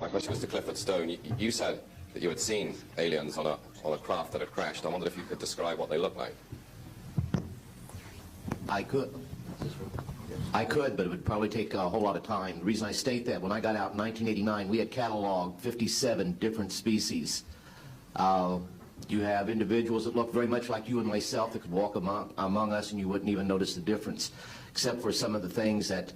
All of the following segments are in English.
My question was to Clifford Stone. You said that you had seen aliens on a craft that had crashed. I wondered if you could describe what they looked like. I could, but it would probably take a whole lot of time. The reason I state that, when I got out in 1989, we had cataloged 57 different species. You have individuals that look very much like you and myself that could walk among us and you wouldn't even notice the difference, except for some of the things that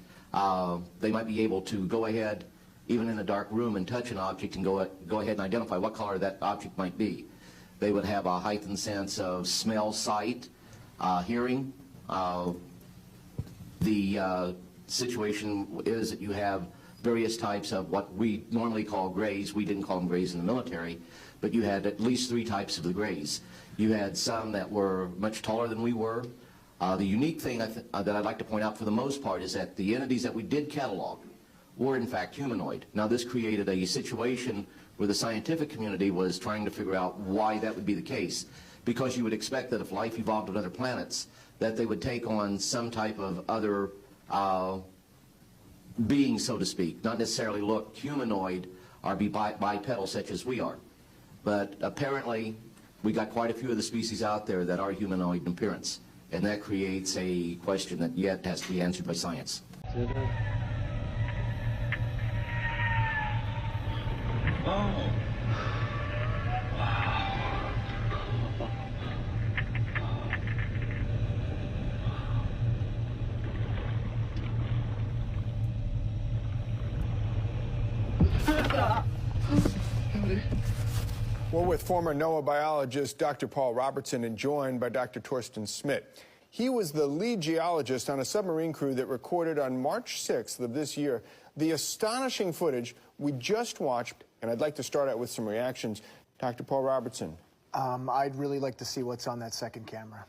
they might be able to go ahead, even in a dark room, and touch an object and go ahead and identify what color that object might be. They would have a heightened sense of smell, sight, hearing. The situation is that you have various types of what we normally call grays. We didn't call them grays in the military, but you had at least 3 types of the grays. You had some that were much taller than we were. The unique thing that I'd like to point out for the most part is that the entities that we did catalog were in fact humanoid. Now this created a situation where the scientific community was trying to figure out why that would be the case, because you would expect that if life evolved on other planets, that they would take on some type of other being, so to speak, not necessarily look humanoid or be bipedal such as we are. But apparently we got quite a few of the species out there that are humanoid in appearance, and that creates a question that yet has to be answered by science. Oh. We're with former NOAA biologist Dr. Paul Robertson and joined by Dr. Torsten Schmidt. He was the lead geologist on a submarine crew that recorded on March 6th of this year the astonishing footage we just watched, and I'd like to start out with some reactions. Dr. Paul Robertson. I'd really like to see what's on that second camera.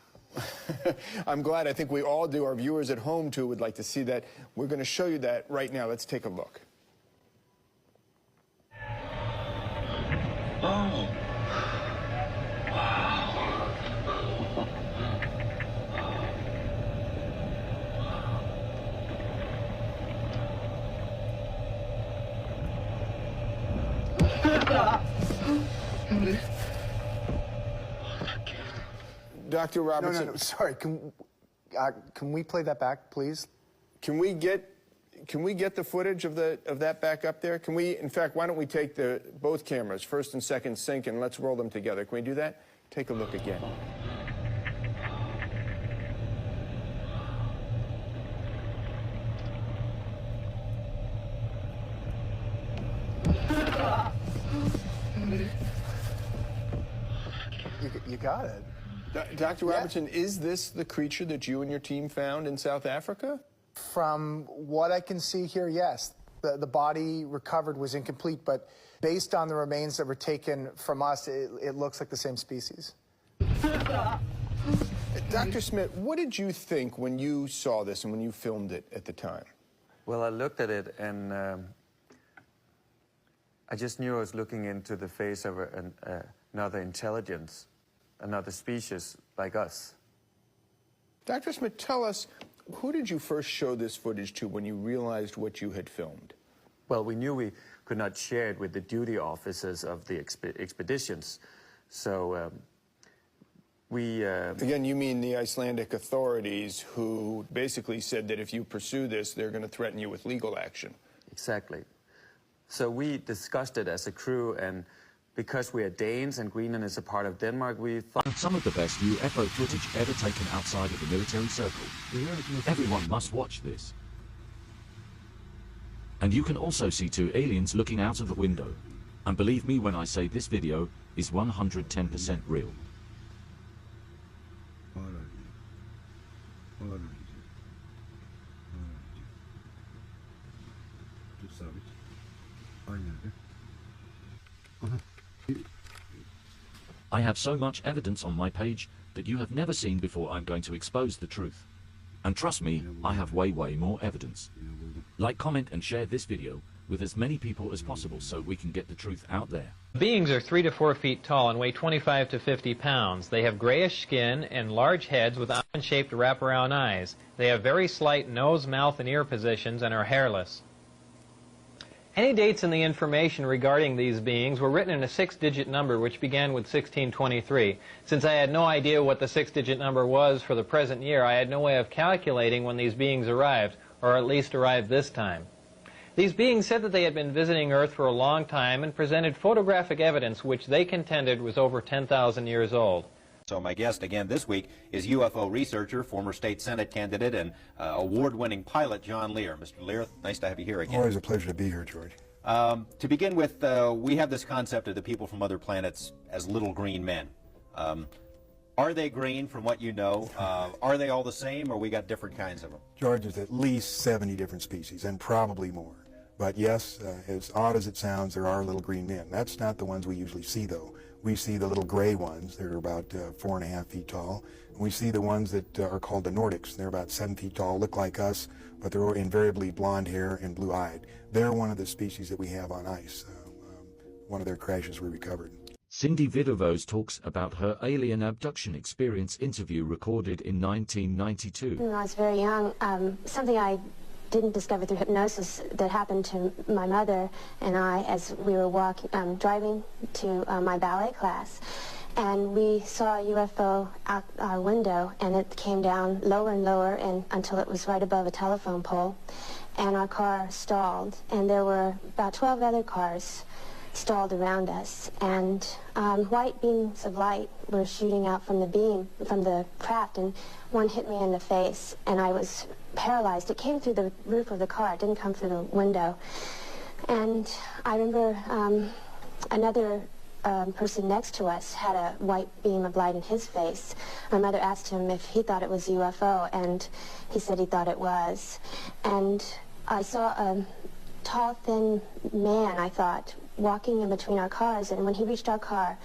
I'm glad. I think we all do. Our viewers at home, too, would like to see that. We're going to show you that right now. Let's take a look. Oh. Dr. Robertson. No, sorry. Can we play that back, please? Can we get the footage of that back up there? Can we, in fact, why don't we take both cameras, first and second sync, and let's roll them together. Can we do that? Take a look again. You got it. Dr. Robertson, is this the creature that you and your team found in South Africa? From what I can see here, yes. The body recovered was incomplete, but based on the remains that were taken from us, it looks like the same species. Dr. Schmidt, what did you think when you saw this and when you filmed it at the time? Well, I looked at it and I just knew I was looking into the face of another intelligence, another species like us. Dr. Schmidt, tell us, who did you first show this footage to when you realized what you had filmed? Well, we knew we could not share it with the duty officers of the expeditions. So we... Again, you mean the Icelandic authorities who basically said that if you pursue this, they're going to threaten you with legal action. Exactly. So we discussed it as a crew, and because we are Danes and Greenland is a part of Denmark, we thought... Some of the best UFO footage ever taken outside of the military circle. Everyone must watch this. And you can also see 2 aliens looking out of the window. And believe me when I say this video is 110% real. I have so much evidence on my page that you have never seen before. I'm going to expose the truth. And trust me, I have way more evidence. Like, comment and share this video with as many people as possible so we can get the truth out there. Beings are 3 to 4 feet tall and weigh 25 to 50 pounds. They have grayish skin and large heads with almond-shaped wraparound eyes. They have very slight nose, mouth, and ear positions and are hairless. Any dates in the information regarding these beings were written in a 6-digit number which began with 1623. Since I had no idea what the 6-digit number was for the present year, I had no way of calculating when these beings arrived, or at least arrived this time. These beings said that they had been visiting Earth for a long time and presented photographic evidence which they contended was over 10,000 years old. So my guest again this week is UFO researcher, former state Senate candidate, and award-winning pilot John Lear. Mr. Lear, nice to have you here again. Always a pleasure to be here, George. To begin with, we have this concept of the people from other planets as little green men. Are they green from what you know? Are they all the same, or we got different kinds of them? George, there's at least 70 different species, and probably more. But yes, as odd as it sounds, there are little green men. That's not the ones we usually see, though. We see the little gray ones. They're about 4.5 feet tall. And we see the ones that are called the Nordics. They're about 7 feet tall, look like us, but they're invariably blonde hair and blue-eyed. They're one of the species that we have on ice. One of their crashes we recovered. Cindy Vidovos talks about her alien abduction experience interview recorded in 1992. When I was very young, something I didn't discover through hypnosis that happened to my mother and I as we were driving to my ballet class. And we saw a UFO out our window, and it came down lower and lower until it was right above a telephone pole. And our car stalled, and there were about 12 other cars stalled around us, and white beams of light were shooting out from the craft, and one hit me in the face, and I was paralyzed. It came through the roof of the car. It didn't come through the window. And I remember another person next to us had a white beam of light in his face. My mother asked him if he thought it was a UFO, and he said he thought it was. And I saw a tall, thin man, I thought, walking in between our cars, and when he reached our car,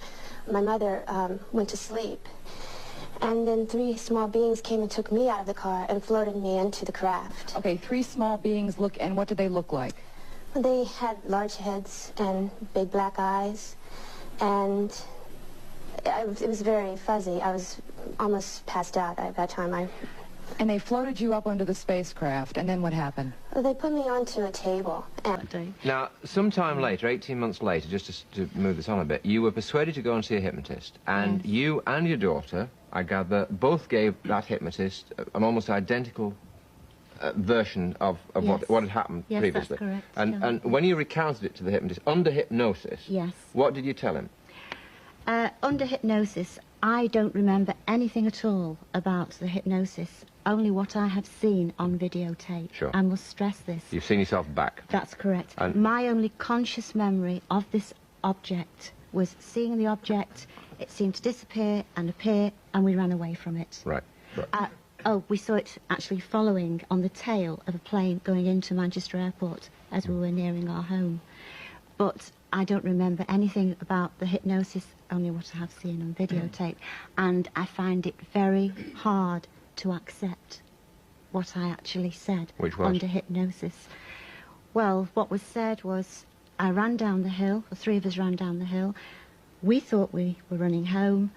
my mother went to sleep. And then 3 small beings came and took me out of the car and floated me into the craft. Okay, 3 small beings and what did they look like? They had large heads and big black eyes, and it was very fuzzy. I was almost passed out at that time. And they floated you up onto the spacecraft, and then what happened? They put me onto a table. Now, sometime later, 18 months later, just to move this on a bit, you were persuaded to go and see a hypnotist, and you and your daughter, I gather, both gave that hypnotist an almost identical version of Yes. what had happened Yes, previously. that's correct. And when you recounted it to the hypnotist, under hypnosis, Yes. what did you tell him? Under hypnosis, I don't remember anything at all about the hypnosis, only what I have seen on videotape. Sure. I must stress this. You've seen yourself back. That's correct. And my only conscious memory of this object was seeing the object, it seemed to disappear and appear, and we ran away from it. Right. We saw it actually following on the tail of a plane going into Manchester Airport as we were nearing our home. But I don't remember anything about the hypnosis, only what I have seen on videotape. And I find it very hard to accept what I actually said. Which was? Under hypnosis. Well, what was said was, I ran down the hill, the 3 of us ran down the hill. We thought we were running home.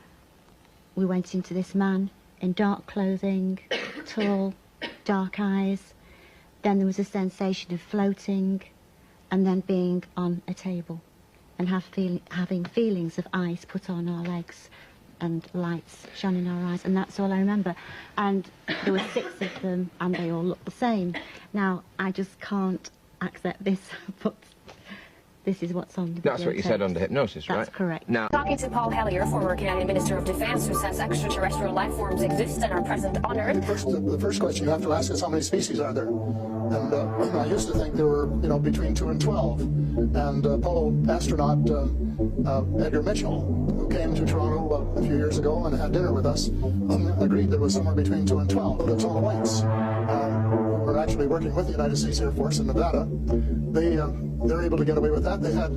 We went into this man in dark clothing, tall, dark eyes. Then there was a sensation of floating, and then being on a table, and having feelings of ice put on our legs, and lights shone in our eyes, and that's all I remember. And there were 6 of them, and they all looked the same. Now, I just can't accept this, but this is what's on the That's what you said under hypnosis, right? That's correct. Now, Talking to Paul Hellyer, former Canadian Minister of Defence, who says extraterrestrial life forms exist and are present on Earth. The first question you have to ask is how many species are there? And I used to think there were, between 2 and 12. And Apollo astronaut Edgar Mitchell, who came to Toronto a few years ago and had dinner with us, agreed there was somewhere between 2 and 12. The Tall Whites, who were actually working with the United States Air Force in Nevada, they're able to get away with that. They had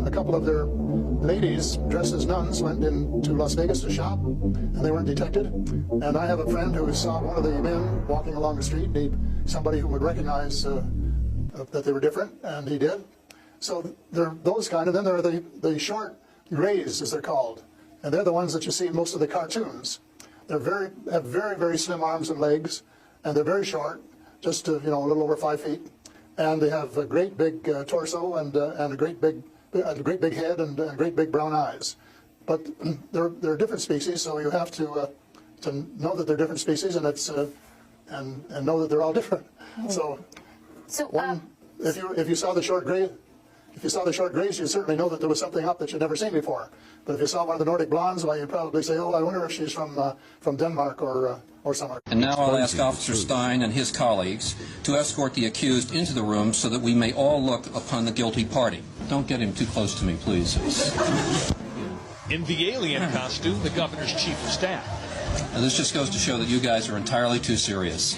a couple of their ladies dressed as nuns went into Las Vegas to shop, and they weren't detected. And I have a friend who saw one of the men walking along the street, somebody who would recognize that they were different, and he did. So they're those kind, and then there are the short grays, as they're called, and they're the ones that you see in most of the cartoons. Have very, very slim arms and legs, and they're very short, just a little over 5 feet. and they have a great big torso and a great big head and great big brown eyes. But they're different species, so you have to know that they're different species, and it's and know that they're all different. So if you saw the short gray. If you saw the short grays, you'd certainly know that there was something up that you'd never seen before. But if you saw one of the Nordic blondes, well, you'd probably say, oh, I wonder if she's from Denmark or somewhere. And now I'll ask Officer Stein and his colleagues to escort the accused into the room so that we may all look upon the guilty party. Don't get him too close to me, please. In the alien costume, the governor's chief of staff. Now, this just goes to show that you guys are entirely too serious.